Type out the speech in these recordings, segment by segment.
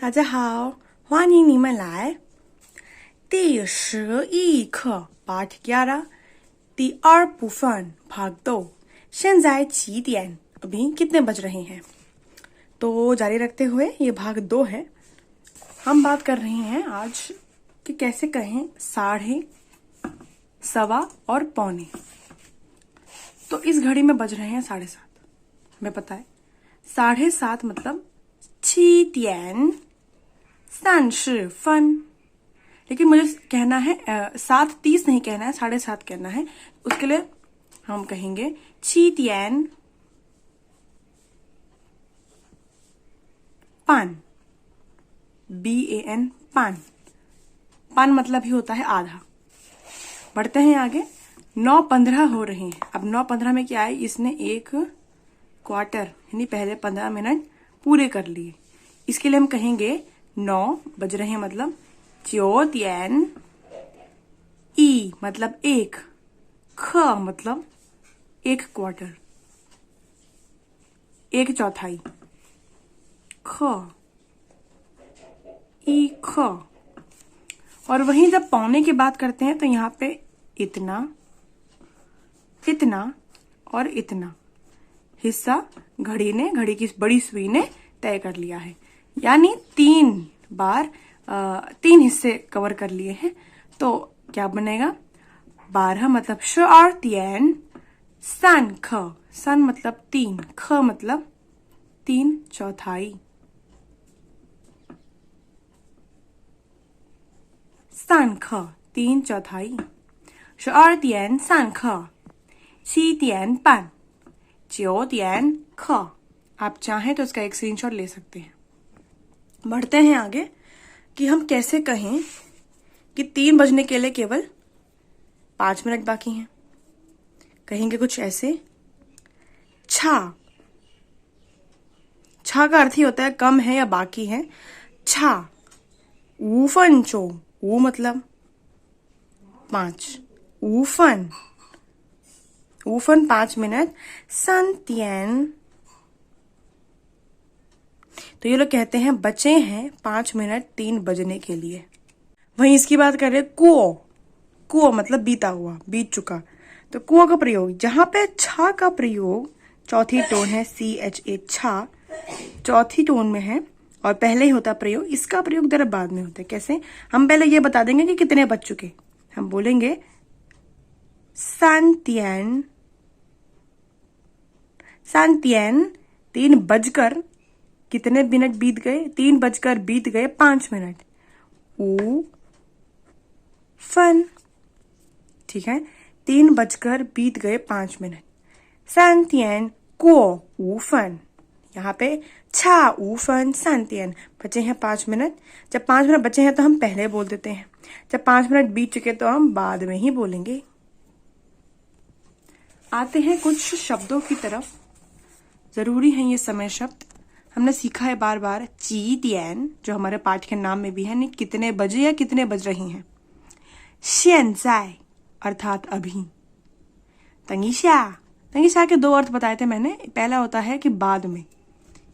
大家好，欢迎你们来。第11课 Part 11第2部分 भाग 2। 现在几点? अभी कितने बज रहे हैं? तो जारी रखते हुए ये भाग 2 है। हम बात कर रहे हैं आज कि कैसे कहें साढ़े, सवा और पौने। तो इस घड़ी में बज रहे हैं 7:30। हमें पता है 7:30 मतलब 7:30। लेकिन मुझे कहना है 7:30 नहीं कहना है, 7:30 कहना है। उसके लिए हम कहेंगे 7:30 BAN पान। पान मतलब ही होता है आधा। बढ़ते हैं आगे। 9:15 हो रहे हैं। अब 9:15 में क्या है, इसने एक क्वार्टर यानी पहले 15 मिनट पूरे कर लिए। इसके लिए हम कहेंगे 9 बज रहे हैं मतलब 9:00 ई मतलब एक, ख मतलब एक क्वार्टर, एक चौथाई, ख ई ख। और वहीं जब पौने की बात करते हैं तो यहाँ पे इतना, इतना और इतना हिस्सा घड़ी की बड़ी सुई ने तय कर लिया है। यानी 3 बार 3 हिस्से कवर कर लिए हैं। तो क्या बनेगा, 12 मतलब श और तियन, सन ख, सन मतलब 3, ख मतलब 3 चौथाई, सन ख 3 चौथाई, श और तियन सन ख, 7:30 9:00 ख। आप चाहें तो इसका एक स्क्रीनशॉट ले सकते हैं। बढ़ते हैं आगे कि हम कैसे कहें कि 3 बजने के लिए केवल 5 मिनट बाकी हैं। कहेंगे कुछ ऐसे, छा। छा का अर्थ ही होता है कम है या बाकी है। छा 5分钟, ऊ मतलब 5, ऊफन 5 मिनट, 3:30। तो ये लोग कहते हैं बचे हैं 5 मिनट 3 बजने के लिए। वहीं इसकी बात करें कुओ, कुओ मतलब बीता हुआ, बीत चुका। तो कुओ का प्रयोग, जहां पे छा का प्रयोग चौथी टोन है, CHA छा चौथी टोन में है और पहले ही होता प्रयोग, इसका प्रयोग जरा बाद में होता है। कैसे, हम पहले ये बता देंगे कि कितने बज चुके। हम बोलेंगे 3:30, 3 बजकर कितने मिनट बीत गए, 3 बजकर बीत गए 5 मिनट, ऊ फन। ठीक है, 3 बजकर बीत गए 5 मिनट, 3:30过5分। यहाँ पे 6:5分 3:30 बचे हैं 5 मिनट। जब 5 मिनट बचे हैं तो हम पहले बोल देते हैं, जब 5 मिनट बीत चुके तो हम बाद में ही बोलेंगे। आते हैं कुछ शब्दों की तरफ। जरूरी है ये समय शब्द। हमने सीखा है बार बार 几点, जो हमारे पाठ के नाम में भी है, नहीं कितने बजे या कितने बज रही हैं। 现在 अर्थात अभी। 等一下 के 2 अर्थ बताए थे मैंने। पहला होता है कि बाद में,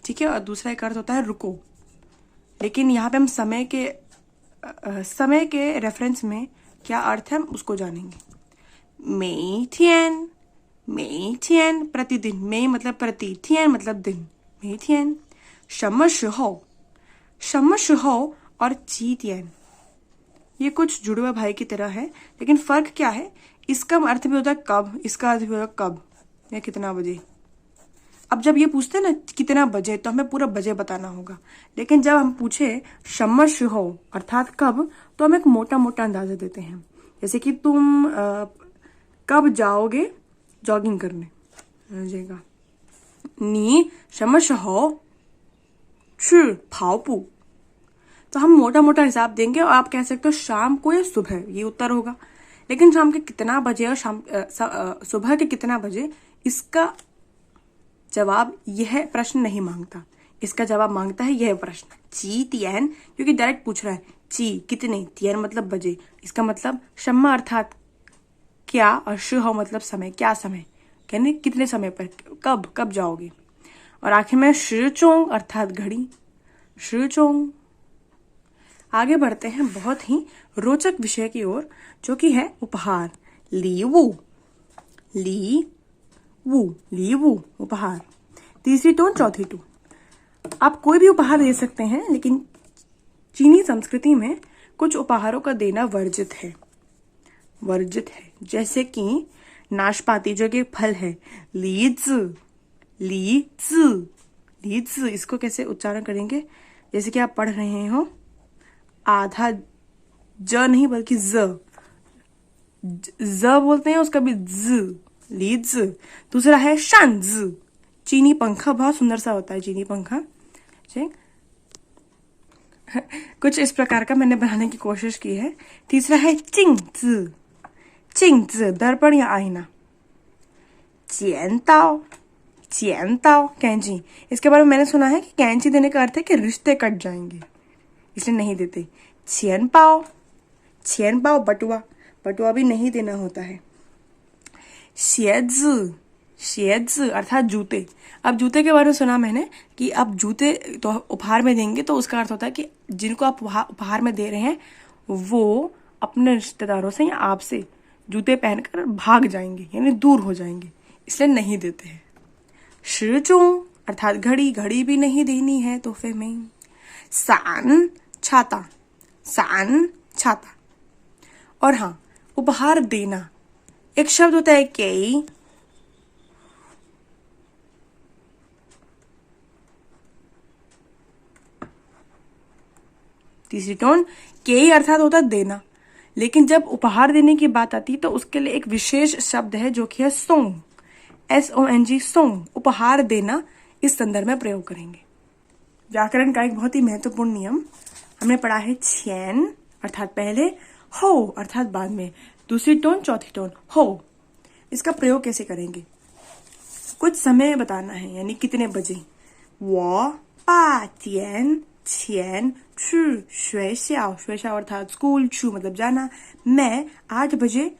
ठीक है, और दूसरा एक अर्थ होता है रुको। लेकिन यहाँ पे हम समय के रेफरेंस में क्या अर्थ है उसको जानेंगे। 每天 प्रतिदिन, मे मतलब प्रति, थियन मतलब दिन, 每天。什么时候और 几点 ये कुछ जुड़वा भाई की तरह है, लेकिन फर्क क्या है, इसका अर्थ भी होता है कब, इसका अर्थ भी होता है कब या कितना बजे। अब जब ये पूछते हैं ना कितना बजे, तो हमें पूरा बजे बताना होगा। लेकिन जब हम पूछे 什么时候 अर्थात कब, तो हम एक मोटा मोटा अंदाजा देते हैं। जैसे कि तुम कब जाओगे जॉगिंग करने, समझेगा, 你什么时候去跑步। तो हम मोटा मोटा हिसाब देंगे और आप कह सकते हो शाम को या सुबह, ये उत्तर होगा। लेकिन शाम के कितना बजे और सुबह के कितना बजे, इसका जवाब यह प्रश्न नहीं मांगता। इसका जवाब मांगता है यह प्रश्न 几点, क्योंकि डायरेक्ट पूछ रहा है। ची कितने, तियन मतलब बजे, इसका मतलब शम्मा अर्थात क्या और शुह मतलब समय, क्या समय, कहने कितने समय पर, कब जाओगे। और आखिर में शिचोंग अर्थात घड़ी, शिचोंग आगे बढ़ते हैं बहुत ही रोचक विषय की ओर, जो कि है उपहार। लीवू, लीवू उपहार। तीसरी टोन, चौथी टोन। आप कोई भी उपहार दे सकते हैं, लेकिन चीनी संस्कृति में कुछ उपहारों का देना वर्जित है। जैसे कि नाशपाती, जो कि फल है, लीज। इसको कैसे उच्चारण करेंगे? जैसे कि आप पढ़ रहे हो, आधा ज नहीं बल्कि ज बोलते हैं, उसका भी ज, लीज। दूसरा है शांज, चीनी पंखा, बहुत सुंदर सा होता है चीनी पंखा। कुछ इस प्रकार का मैंने बनाने की कोशिश की है। तीसरा है चिंग, दर्पण या आईना। चियनताओ, कैंची। इसके बारे में मैंने सुना है कि कैंची देने का अर्थ है कि रिश्ते कट जाएंगे, इसलिए नहीं देते। छियनपाओ, बटुआ भी नहीं देना होता है। शेज अर्थात जूते। अब जूते के बारे में सुना मैंने कि आप जूते तो उपहार में देंगे, तो उसका अर्थ होता है कि जिनको आप उपहार में दे रहे हैं वो अपने रिश्तेदारों से या आपसे जूते पहनकर भाग जाएंगे, यानी दूर हो जाएंगे, इसलिए नहीं देते हैं। शिजों अर्थात घड़ी भी नहीं देनी है तोहफे में। सान, छाता। और हाँ, उपहार देना, एक शब्द होता है केई। तीसरी टोन, केई अर्थात होता है देना, लेकिन जब उपहार देने की बात आती है तो उसके लिए एक विशेष शब्द है, जो कि है सोंग, SONG, सोंग। उपहार देना इस संदर्भ में प्रयोग करेंगे। व्याकरण का एक बहुत ही महत्वपूर्ण नियम हमने पढ़ा है, छियन अर्थात पहले, हो अर्थात बाद में। दूसरी टोन, चौथी टोन, हो। इसका प्रयोग कैसे करेंगे? कुछ समय बताना है, यानी कितने बजे। वो 8点前去学校，学校अर्थात स्कूल, छू मतलब जाना। मैं 8 बजे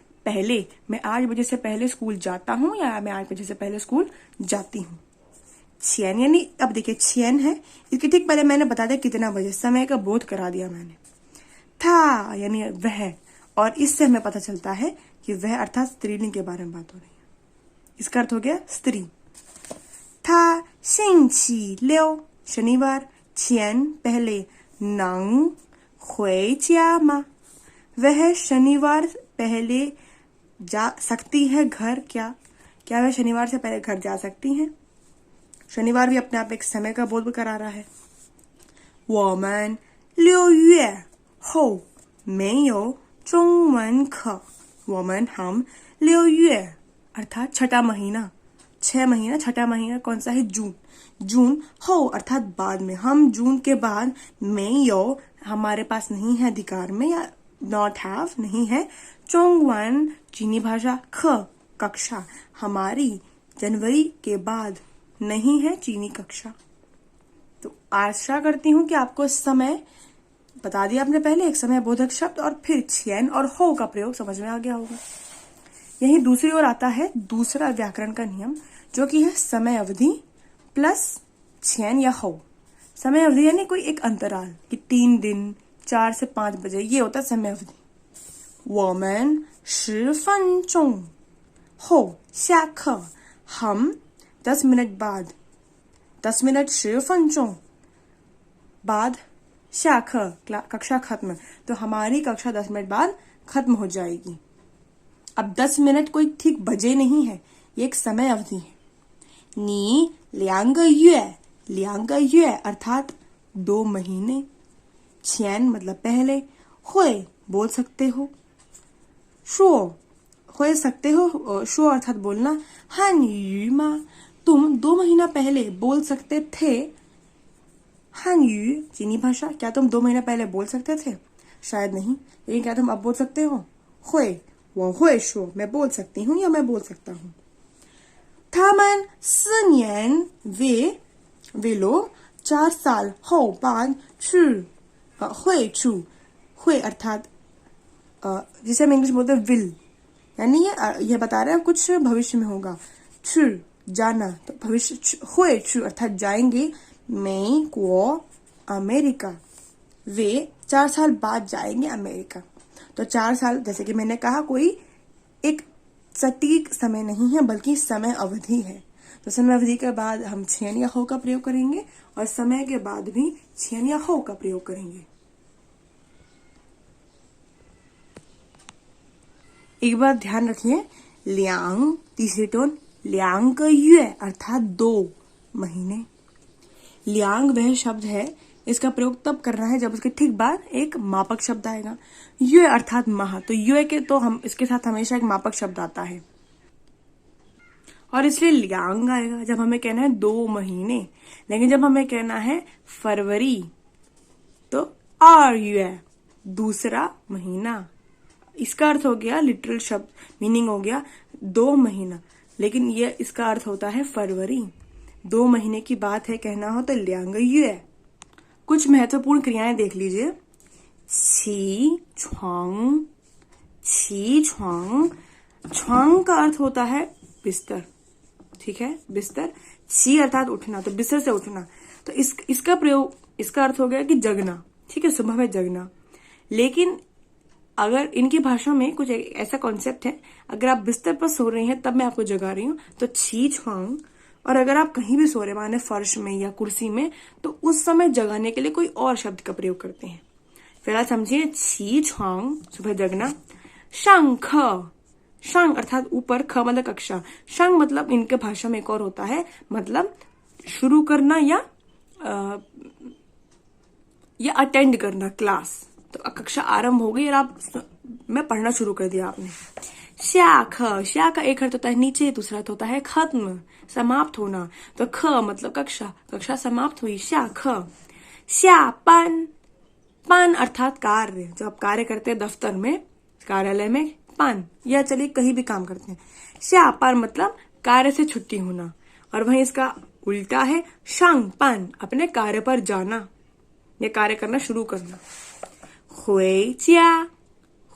से पहले स्कूल जाता हूँ, या मैं 8 बजे से पहले स्कूल जाती हूँ। छियन यानी, अब देखिए छियन है, इसके ठीक पहले मैंने बता दिया कितना बजे, समय का बोध करा दिया मैंने। था यानी वह, और इससे हमें पता चलता है कि वह अर्थात स्त्रीलिंग के बारे में बात हो रही है, इसका अर्थ हो गया स्त्री। था शिंची ल्यो शनिवार, छियन पहले, नंग हुई जिया, वह शनिवार पहले जा सकती है घर, क्या वह शनिवार से पहले घर जा सकती हैं? शनिवार भी अपने आप एक समय का बोध करा रहा है। 我们6月后没有中文课，हम 6月अर्थात छठा महीना, 6 महीना, छठा महीना कौन सा है? जून। हो अर्थात बाद में, हम जून के बाद, में हमारे पास नहीं है अधिकार में, या नॉट हैव नहीं है। चोंगवन चीनी भाषा, ख कक्षा, हमारी जनवरी के बाद नहीं है चीनी कक्षा। तो आशा करती हूँ कि आपको समय बता दिया आपने पहले, एक समय बोधक शब्द, और फिर छियन और हो का प्रयोग समझ में आ गया होगा। यही दूसरी ओर आता है दूसरा व्याकरण का नियम, जो कि है समय अवधि प्लस छियन या हो। समय अवधि यानी कोई एक अंतराल, कि 3 दिन, 4 से 5 बजे, ये होता है समय अवधि। 我们10分钟后下课，हम 10 मिनट बाद, 10 मिनट 10分钟बाद शाखा कक्षा खत्म, तो हमारी कक्षा 10 मिनट बाद खत्म हो जाएगी। अब 10 मिनट कोई ठीक बजे नहीं है, ये एक समय अवधि है। नी 2个月अर्थात 2 महीने। छियन मतलब पहले, हुए बोल सकते हो, शो हो सकते हो, शो अर्थात बोलना। हान यू मा, तुम 2 महीना पहले बोल सकते थे। हान यू चीनी भाषा, क्या तुम 2 महीना पहले बोल सकते थे? शायद नहीं, लेकिन क्या तुम अब बोल सकते हो? हुए, वो हुए शो, मैं बोल सकती हूँ या मैं बोल सकता हूँ। 他们4年 वे लोग 4 साल हो बाद हुए अर्थात जिसे हम इंग्लिश बोलते हैं विल, यानी ये बता रहे हैं कुछ भविष्य में होगा। छु जाना, तो भविष्य हुए अर्थात जाएंगे। मैं को अमेरिका, वे 4 साल बाद जाएंगे अमेरिका। तो 4 साल, जैसे कि मैंने कहा, कोई एक सटीक समय नहीं है बल्कि समय अवधि है। तो समय अवधि के बाद हम छेन या हो का प्रयोग करेंगे और समय के बाद भी छेन या हो का प्रयोग करेंगे। एक बात ध्यान रखिए, ल्यांग तीसरी टोन, ल्यांग का युए अर्थात 2 महीने। ल्यांग वह शब्द है, इसका प्रयोग तब करना है जब उसके ठीक बाद एक मापक शब्द आएगा। युए अर्थात माह, तो युए के तो हम इसके साथ हमेशा एक मापक शब्द आता है और इसलिए ल्यांग आएगा जब हमें कहना है 2 महीने। लेकिन जब हमें कहना है फरवरी तो आर युए, दूसरा महीना। इसका अर्थ हो गया, लिटरल शब्द मीनिंग हो गया 2 महीना, लेकिन ये इसका अर्थ होता है फरवरी। 2 महीने की बात है कहना हो तो ल्यांग युए। कुछ महत्वपूर्ण क्रियाएं देख लीजिए। छी छ्वांग, छी छ्वांग, छ्वांग का अर्थ होता है बिस्तर, ठीक है, बिस्तर। छी अर्थात उठना, तो बिस्तर से उठना। तो इसका प्रयोग, इसका अर्थ हो गया कि जगना, ठीक है, सुबह में जगना। लेकिन अगर इनकी भाषा में कुछ ऐसा कॉन्सेप्ट है, अगर आप बिस्तर पर सो रहे हैं तब मैं आपको जगा रही हूं तो छी छ्वांग, और अगर आप कहीं भी सो रहे माने फर्श में या कुर्सी में, तो उस समय जगाने के लिए कोई और शब्द का प्रयोग करते हैं। फिलहाल समझिए, छी छ्वांग सुबह जगना। शंख, शंख अर्थात ऊपर, ख मतलब कक्षा। शंख मतलब इनके भाषा में एक और होता है, मतलब शुरू करना या अटेंड करना क्लास। तो कक्षा आरंभ हो गई और आप में पढ़ना शुरू कर दिया आपने। श्याख, श्या का एक अर्थ होता है नीचे, दूसरा अर्थ होता है खत्म, समाप्त होना। तो ख मतलब कक्षा, कक्षा समाप्त हुई, श्याख। श्यापान, पान अर्थात कार्य, जो आप कार्य करते हैं दफ्तर में, कार्यालय में, पान, या चलिए कहीं भी काम करते हैं। श्यापान मतलब कार्य से छुट्टी होना, और वहीं इसका उल्टा है शांगपान, अपने कार्य पर जाना या कार्य करना शुरू करना। हुएजिया,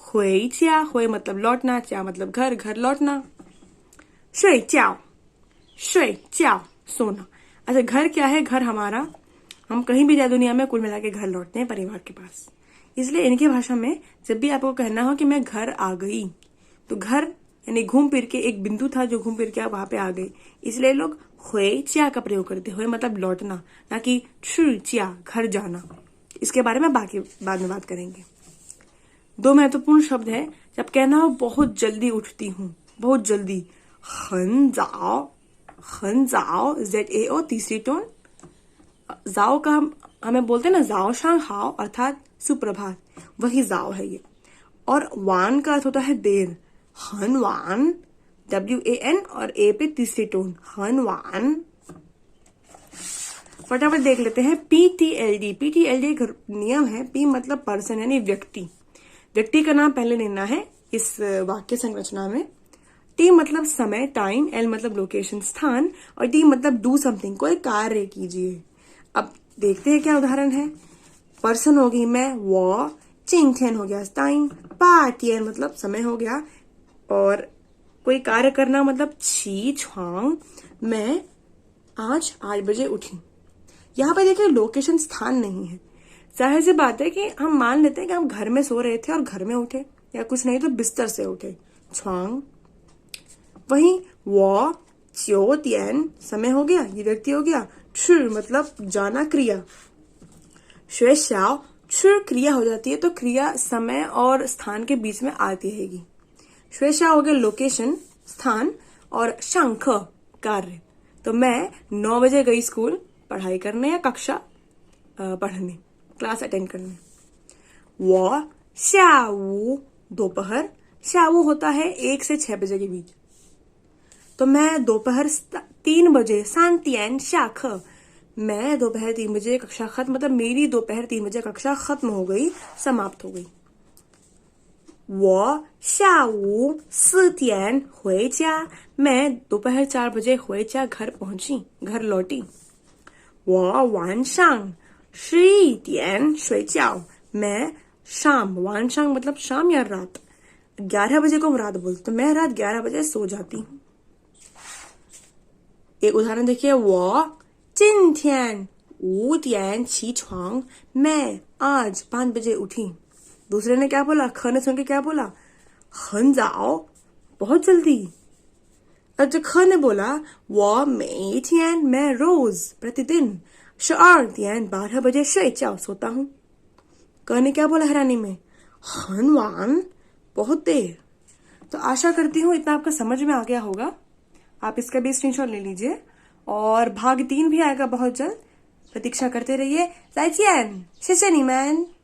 हुएजिया, हुए मतलब लौटना, च्या मतलब घर, घर लौटना। शुइचाओ, शुइचाओ सोना। अच्छा, घर क्या है? घर हमारा, हम कहीं भी जाए दुनिया में कुल मिला के घर लौटते हैं परिवार के पास। इसलिए इनकी भाषा में जब भी आपको कहना हो कि मैं घर आ गई, तो घर यानी घूम फिर के, एक बिंदु था जो घूम फिर के वहां पे आ गई, इसलिए लोग हुए च्या का प्रयोग करते। हुए मतलब लौटना, ना कि च्या घर जाना। इसके बारे में बाद में बात करेंगे। 2 महत्वपूर्ण शब्द है जब कहना हो बहुत जल्दी उठती हूँ, बहुत जल्दी, हन जाओ, हन जाओ, ZAO तीसरी टोन। जाओ का हमें बोलते हैं ना, जाओ शांग हाओ अर्थात सुप्रभात, वही जाओ है ये। और वान का अर्थ होता है देर, हन वान, WAN और A पे तीसरी टोन, हन वान। फटाफट देख लेते हैं PTLD। PTLD एक नियम है। P मतलब पर्सन यानी व्यक्ति, व्यक्ति का नाम पहले लेना है इस वाक्य संरचना में। T मतलब समय, टाइम। L मतलब लोकेशन, स्थान। और D मतलब डू समथिंग, कोई कार्य कीजिए। अब देखते हैं क्या उदाहरण है। पर्सन होगी मैं, वो, चिंगथेन हो गया टाइम, पाटियन मतलब समय हो गया, और कोई कार्य करना मतलब छी छ्वांग, मैं आज 8 बजे उठी। यहाँ पे देखिए लोकेशन स्थान नहीं है। जाहिर सी बात है कि हम मान लेते हैं कि हम घर में सो रहे थे और घर में उठे, या कुछ नहीं तो बिस्तर से उठे, छ्वांग। वहीं वो, च्यो तियन समय हो गया, ये व्यक्ति हो गया। छु मतलब जाना, क्रिया। श्वे श्याओ, छु क्रिया हो जाती है, तो क्रिया समय और स्थान के बीच में आती रहेगी। श्वे श्याओ हो गया लोकेशन, स्थान, और शंख कार्य। तो मैं 9 बजे गई स्कूल पढ़ाई करने या कक्षा पढ़ने, क्लास अटेंड करने। वो श्यावू दोपहर, श्यावू होता है 1 से 6 बजे के बीच। तो मैं दोपहर 3 बजे, शांतियन शाख, मैं दोपहर 3 बजे कक्षा खत्म, मतलब मेरी दोपहर 3 बजे कक्षा खत्म हो गई, समाप्त हो गई। वो शावू 4点回家, मैं दोपहर 4 बजे 回家 घर पहुंची, घर लौटी। वो 晚上11点睡觉, मैं शाम, 晚上मतलब शाम या रात, 11 बजे को हम रात बोलते, तो मैं रात 11 बजे सो जाती हूँ। एक उदाहरण देखिए, वो 今天5点起床 मैं आज 5 बजे उठी। दूसरे ने क्या बोला? ख ने सुन के क्या बोला? 很早 बहुत जल्दी। और जो ख ने बोला 我每天 मैं रोज प्रतिदिन 12点 12 बजे 睡觉 सोता हूँ। क ने क्या बोला हैरानी में? 很晚 बहुत देर। तो आशा करती हूँ इतना आपका समझ में आ गया होगा। आप इसका भी स्क्रीनशॉट ले लीजिए और भाग 3 भी आएगा बहुत जल्द। प्रतीक्षा करते रहिए। 再见，谢谢你们。